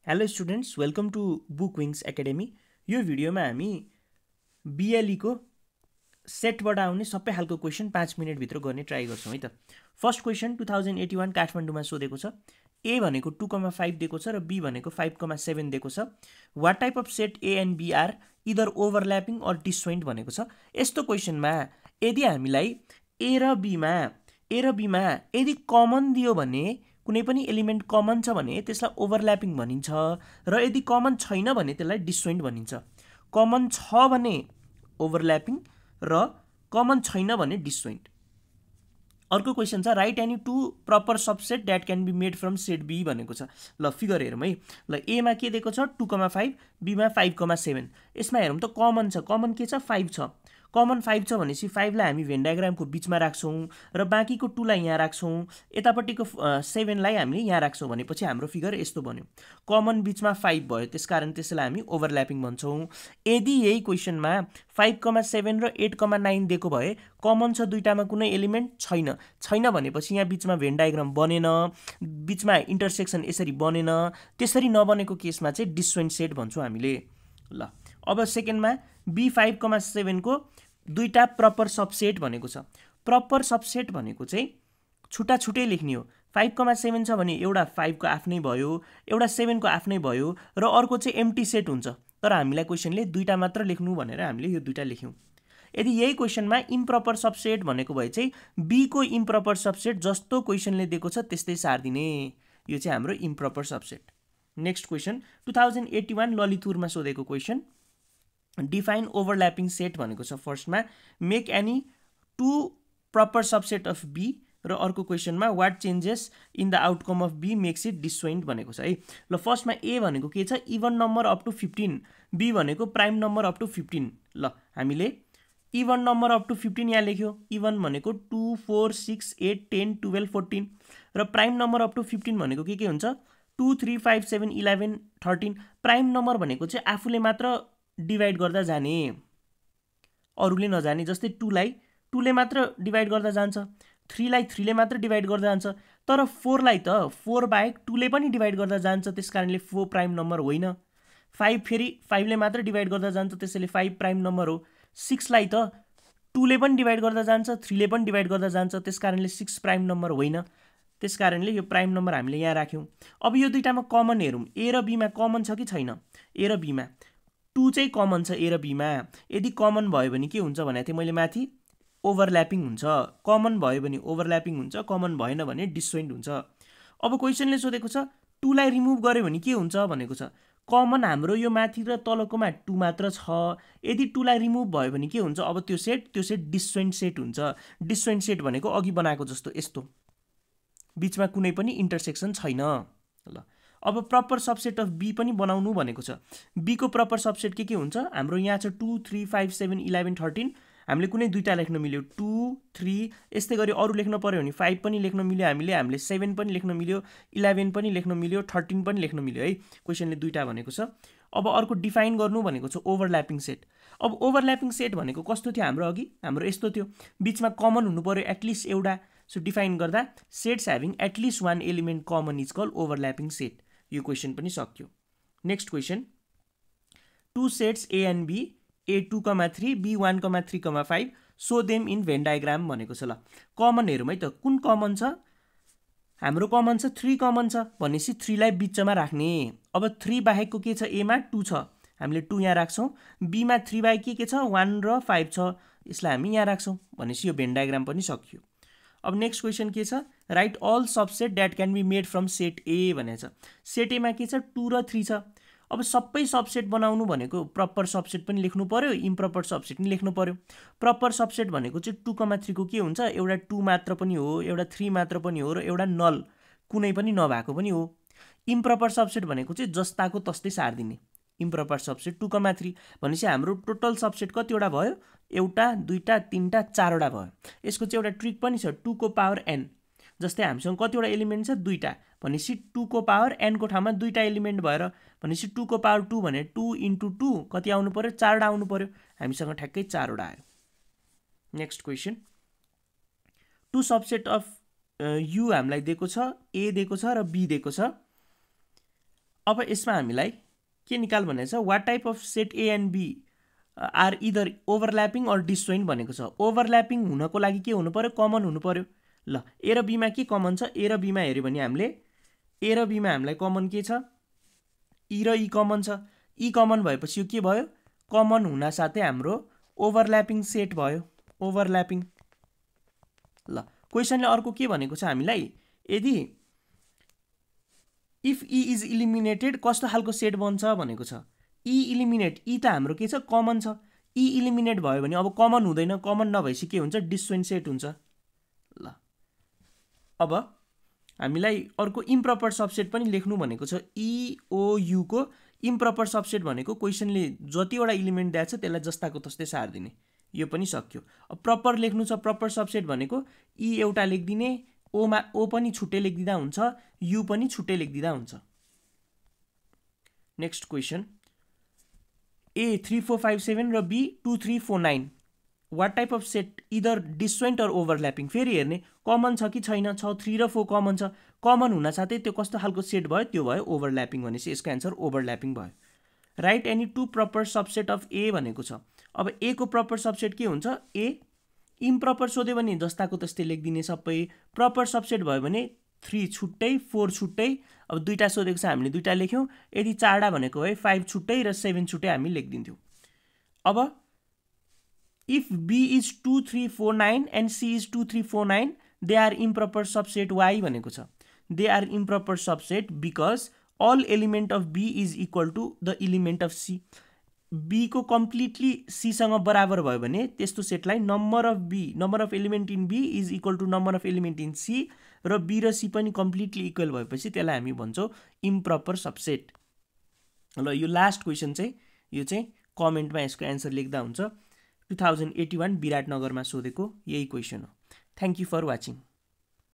Hello students, welcome to Book Wings academy. यो भिडियोमा हामी BLE को सेटबाट आउने सबै खालको क्वेसन 5 मिनटभित्र गर्ने ट्राई गर्छौँ है त। फर्स्ट क्वेसन 2081 काठमाडौँमा सोधेको छ। A भनेको 2,5 दिएको छ र B भनेको 5,7 दिएको छ। What type of set A and B are either overlapping or disjoint भनेको छ। यस्तो क्वेसनमा यदि हामीलाई A र B मा यदि कमन दियो भने कुनै पनि एलिमेन्ट कमन छ भने त्यसलाई ओभरल्यापिङ भनिन्छ र यदि कमन छैन भने त्यसलाई डिस्जोइन्ट भनिन्छ। कमन छ भने ओभरल्यापिङ र कमन छैन भने डिस्जोइन्ट। अर्को क्वेसन छ write any two proper subset that can be made from set B भनेको छ। ल फिगर हेरौँ है। ल एमा के दिएको छ 2,5, बीमा 5,7। यसमा हेरौँ त कमन छ। कमन के छ 5 छ। कमन 5 छ भनेपछि 5 लाई हामी भेन डायग्रामको बिचमा राख्छौँ र बाँकीको 2 लाई यहाँ राख्छौँ, यतापट्टिको 7 लाई हामीले यहाँ राख्छौँ भनेपछि हाम्रो फिगर यस्तो बन्यो। कमन बिचमा 5 भयो, त्यसकारण त्यसलाई हामी ओभरल्यापिङ भन्छौँ। यदि यही क्वेसनमा 5,7 र 8,9 दिएको भए कमन छ दुईटामा कुनै एलिमेन्ट छैन भनेपछि यहाँ बिचमा भेन डायग्राम बनेन, बिचमा इन्टरसेक्सन यसरी बनेन। त्यसरी नबनेको केसमा चाहिँ डिस्जोइन्ट सेट भन्छौँ हामीले। ल अब सेकेन्डमा B5,7 को दुईटा प्रपर सबसेट भनेको छ। प्रपर सबसेट भनेको चाहिँ छुट्टा छुट्टै लेख्ने हो। 5,7 छ भने एउटा 5 को आफ्नै भयो, एउटा 7 को आफ्नै भयो र अर्को चाहिँ एम्प्टी सेट हुन्छ। तर हामीलाई क्वेसनले दुईटा मात्र लेख्नु भनेर हामीले यो दुईटा लेख्यौँ। यदि यही क्वेसनमा इम्प्रपर सबसेट भनेको भए चाहिँ B को इम्प्रपर सबसेट जस्तो क्वेसनले दिएको छ त्यस्तै सार्दिने। यो चाहिँ हाम्रो इम्प्रपर सबसेट। नेक्स्ट क्वेसन 2081 ललितपुरमा सोधेको क्वेसन। डिफाइन ओभरल्यापिङ सेट भनेको छ। फर्स्टमा make any two proper subset of B र अर्को क्वेसनमा what changes in the outcome of B makes it disjoint भनेको छ है। ल फर्स्टमा A भनेको के छ even number up to 15, B भनेको प्राइम नम्बर अप टु 15। ल हामीले इभन नम्बर अप टु 15 यहाँ लेख्यो। इभन भनेको 2, 4, 6, 8, 10, 12, 14 र प्राइम नम्बर अप टु 15 भनेको के हुन्छ 2, 3, 5, 7, 11, 13। प्राइम नम्बर भनेको चाहिँ आफूले मात्र डिभाइड गर्दा जाने, अरूले नजाने। जस्तै 2 लाई 2 ले मात्र डिभाइड गर्दा जान्छ, 3 लाई 3 ले मात्र डिभाइड गर्दा जान्छ। तर 4 लाई त 4 बाहेक 2 ले पनि डिभाइड गर्दा जान्छ, त्यसकारणले 4 प्राइम नम्बर होइन। 5 फेरि 5 ले मात्र डिभाइड गर्दा जान्छ, त्यसैले 5 प्राइम नम्बर हो। 6 लाई त 2 ले पनि डिभाइड गर्दा जान्छ, 3 ले पनि डिभाइड गर्दा जान्छ, त्यसकारणले 6 प्राइम नम्बर होइन। त्यसकारणले यो प्राइम नम्बर हामीले यहाँ राख्यौँ। अब यो दुईटामा कमन हेरौँ। A र B मा कमन छ कि छैन। A र B मा 2 चाहिँ कमन छ A र B मा। यदि कमन भयो भने के हुन्छ भनेको थिएँ मैले माथि ओभरल्यापिङ हुन्छ। कमन भयो भने ओभरल्यापिङ हुन्छ, कमन भएन भने डिस्जोइन्ट हुन्छ। अब क्वेसनले सोधेको छ 2 लाई रिमुभ गर्यो भने के हुन्छ भनेको छ। कमन हाम्रो यो माथि र तलकोमा 2 मात्र छ। यदि 2 लाई रिमुभ भयो भने के हुन्छ, अब त्यो सेट डिस्जोइन्ट सेट हुन्छ। डिस्जोइन्ट सेट भनेको अघि बनाएको जस्तो यस्तो बिचमा कुनै पनि इन्टरसेक्सन छैन। ल अब प्रपर सबसेट अफ B पनि बनाउनु भनेको छ। B को प्रपर सबसेट के हुन्छ हाम्रो यहाँ छ 2, 3, 5, 7, 11, 13। हामीले कुनै दुईटा लेख्न मिल्यो 2, 3, यस्तै गरी अरू लेख्न पर्यो भने 5 पनि लेख्न मिल्यो, हामीले 7 पनि लेख्न मिल्यो, 11 पनि लेख्न मिल्यो, 13 पनि लेख्न मिल्यो है। क्वेसनले दुईटा भनेको छ। अब अर्को डिफाइन गर्नु भनेको छ ओभरल्यापिङ सेट। अब ओभरल्यापिङ सेट भनेको कस्तो थियो हाम्रो अघि, हाम्रो यस्तो थियो। बिचमा कमन हुनु पर्यो एटलिस्ट एउटा। सो डिफाइन गर्दा sets having at least one element common is called overlapping set. यो क्वेसन पनि सक्यो। Next question 2 sets A and B, A 2,3, B 1,3,5 show them in Venn diagram भनेको छ। ल कमन हेरौँ है त कुन कमन छ। हाम्रो कमन छ 3 कमन छ भनेपछि 3 लाई बिचमा राख्ने। अब 3 बाहेकको के छ A मा 2 छ, हामीले 2 यहाँ राख्छौँ। B मा 3 बाहेक के छ 1 र 5 छ, यसलाई हामी यहाँ राख्छौँ भनेपछि यो भेन डायग्राम पनि सकियो। अब नेक्स्ट क्वेसन के छ write all subset that can be made from set A भनेको छ। सेट A मा के छ 2 र 3 छ। अब सबै सबसेट बनाउनु भनेको प्रपर सबसेट पनि लेख्नु पर्यो, इम्प्रपर सबसेट पनि लेख्नु पर्यो। प्रपर सबसेट भनेको चाहिँ 2,3 को के हुन्छ एउटा 2 मात्र पनि हो, एउटा 3 मात्र पनि हो र एउटा नल कुनै पनि नभएको पनि हो। इम्प्रपर सबसेट भनेको चाहिँ जस्ताको तस्तै सार्दिने। इम्प्रपर सबसेट 2,3 भनेपछि हाम्रो टोटल सबसेट कतिवटा भयो एउटा, दुईटा, तीनटा, चारवटा भयो। यसको चाहिँ एउटा ट्रिक पनि छ 2 को पावर n। जस्तै हामीसँग कतिवटा एलिमेन्ट छ दुईटा भनेपछि 2 को पावर n को ठाउँमा दुईटा एलिमेन्ट भएर भनेपछि 2 को पावर 2 भने 2 × 2 कति आउनु पर्यो 4वटा आउनु पर्यो। हामीसँग ठ्याक्कै 4वटा आयो। Next question 2 subset of U हामीलाई दिएको छ, A दिएको छ र B दिएको छ। अब यसमा हामीलाई के निकाल भनेको छ, what type of set A and B are either overlapping or disjoint भनेको छ। ओभरल्यापिङ हुनको लागि के हुनु पर्यो, कमन हुनु पर्यो। ल ए र बीमा के कमन छ, ए र बीमा हेऱ्यो भने हामीले ए र बीमा हामीलाई कमन के छ, ई र ई कमन छ। ई कमन भएपछि यो के भयो, कमन हुन साथै हाम्रो ओभरल्यापिङ सेट भयो, ओभरल्यापिङ। ल क्वेसनले अर्को के भनेको छ हामीलाई, यदि इफ ई इज इलिमिनेटेड कस्तो खालको सेट बन्छ भनेको छ। ई इलिमिनेट, ई त हाम्रो के छ, कमन छ। ई इलिमिनेट भयो भने अब कमन हुँदैन, कमन नभएपछि के हुन्छ, डिसजोइन्ट सेट हुन्छ। ल अब हामीलाई अर्को इम्प्रपर सबसेट पनि लेख्नु भनेको छ। इओयू को इम्प्रपर सबसेट भनेको क्वेसनले जतिवटा इलिमेन्ट दिएको छ त्यसलाई जस्ताको तस्तै सारिदिने, यो पनि सक्यो। अब प्रपर लेख्नु छ, प्रपर सबसेट भनेको ई एउटा लेखिदिने, ओमा ओ पनि छुट्टै लेखिदिँदा हुन्छ, यू पनि छुट्टै लेखिदिँदा हुन्छ। नेक्स्ट क्वेसन, ए 3 4 5 7 र B 2 3 4 9 what type of set either disjoint or overlapping. फेरि हेर्ने कमन छ कि छैन, 6 3 र 4 कमन छ। कमन हुन साथै त्यो कस्तो खालको सेट भयो, त्यो भयो ओभरल्यापिङ, भनेपछि यसको एन्सर ओभरल्यापिङ भयो। Write any two proper subset of A भनेको छ। अब ए को प्रपर सबसेट के हुन्छ, ए। इम्प्रपर सोध्यो भने जस्ताको तस्तै लेखिदिने सबै। प्रपर सबसेट भयो भने 3 छुट्टै 4 छुट्टै। अब दुईटा सोधेको छ हामीले दुईटा लेख्यौँ, यदि 4वटा भनेको भए 5 छुट्टै र 7 छुट्टै हामी लेखिदिन्थ्यौँ। अब if B is 2 3 4 9 and C is 2 3 4 9 they are improper subset why भनेको छ। They are improper subset because all element of B is equal to the element of C. B को कम्प्लिटली सीसँग बराबर भयो भने त्यस्तो सेटलाई number of B, number of element in B is equal to number of element in C, र B र C पनि कम्प्लिटली इक्वल भएपछि त्यसलाई हामी भन्छौँ इम्प्रपर सबसेट। ल यो लास्ट क्वेसन चाहिँ, यो चाहिँ कमेन्टमा यसको एन्सर लेख्दा हुन्छ। 2081 विराटनगरमा सोधेको यही क्वेसन हो। Thank you for watching.